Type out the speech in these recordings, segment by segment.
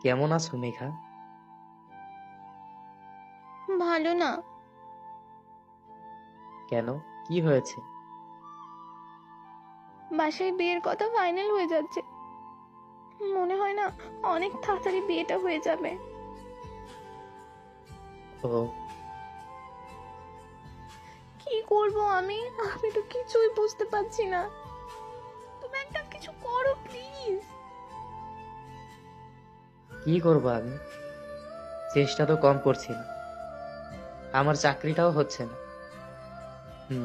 কেমন আছো মেঘা? ভালো না। কেন? কি হয়েছে? বাসায় বিয়ের কথা ফাইনাল হয়ে যাচ্ছে। মনে হয় না অনেক তাড়াতাড়ি বিয়েটা হয়ে যাবে। ও, কি করব আমি? আমি তো কিছুই বুঝতে পারছি না। তুমি একটা কিছু করো প্লিজ। কি করবো আমি? চেষ্টা তো কম করছি না। আমার চাকরিটাও হচ্ছে না,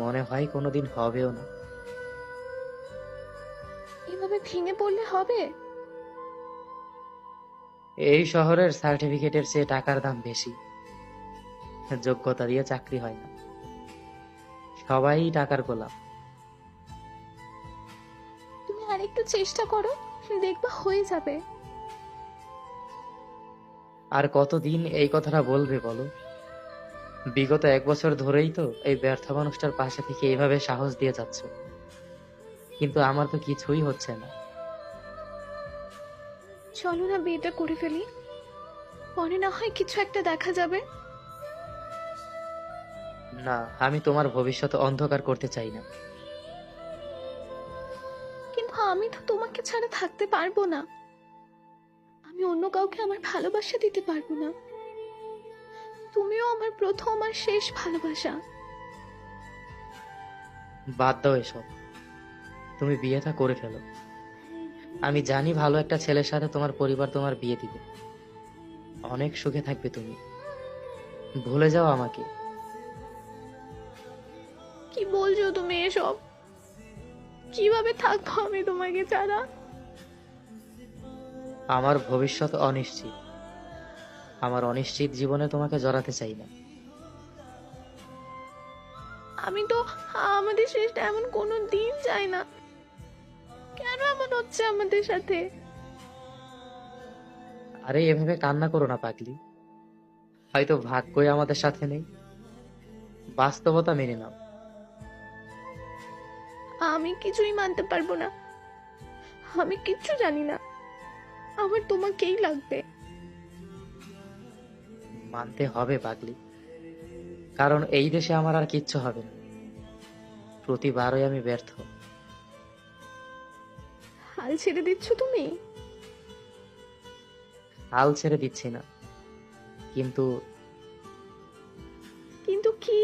মনে হয় কোনোদিন হবেও না। এভাবে ভেঙে পড়লে হবে? এই শহরের সার্টিফিকেটের চেয়ে টাকার দাম বেশি। যোগ্যতা দিয়ে চাকরি হয় না, সবাই টাকার গোলাম। তুমি আরেকটু চেষ্টা করো, দেখবা হয়ে যাবে। আর কতদিন এই কথাটা বলবে বলো? বিগত 1 বছর ধরেই তো এই ব্যর্থ মানুষটার পাশে থেকে এইভাবে সাহস দিয়ে যাচ্ছ, কিন্তু আমার তো কিছুই হচ্ছে না। চলো না বিয়েটা করে ফেলি, পরে না হয় কিছু একটা দেখা যাবে। না, আমি তোমার ভবিষ্যৎ অন্ধকার করতে চাই না। কিন্তু আমি তো তোমাকে ছাড়া থাকতে পারবো না। আমি অন্য কাউকে আমার ভালোবাসা দিতে পারবো না। তুমিও আমার প্রথম আর শেষ ভালোবাসা। বাদ দাও এসব, তুমি বিয়েটা করে ফেলো। আমি জানি ভালো একটা ছেলের সাথে তোমার পরিবার তোমার বিয়ে দিবে, অনেক সুখে থাকবে তুমি। ভুলে যাও আমাকে। কি বলছো তুমি এসব? কিভাবে থাকবো আমি তোমাকে ছাড়া? আমার ভবিষ্যৎ অনিশ্চিত, আমার অনিশ্চিত জীবনে তোমাকে জড়াতে চাই না। আমি তো আমাদের শেষটা এমন কোনো দিন চাই না। কেন এমন হচ্ছে আমাদের সাথে? আরে এভাবে কান্না করো না পাগলি, হয়তো ভাগ্যই আমাদের সাথে নেই। বাস্তবতা মেনে নাও। আমি কিছুই মানতে পারবো না। আমি কিচ্ছু জানি না। আমার তোমাকেই লাগবে। মানতে হবে পাগলি, কারণ এই দেশে আমার আর কিচ্ছু হবে না। প্রতিবারই আমি ব্যর্থ। হাল ছেড়ে দিচ্ছ তুমি? হাল ছেড়ে দিচ্ছি না, কিন্তু কিন্তু কি?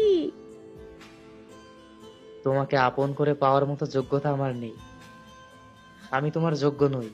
তোমাকে আপন করে পাওয়ার মতো যোগ্যতা আমার নেই। আমি তোমার যোগ্য নই।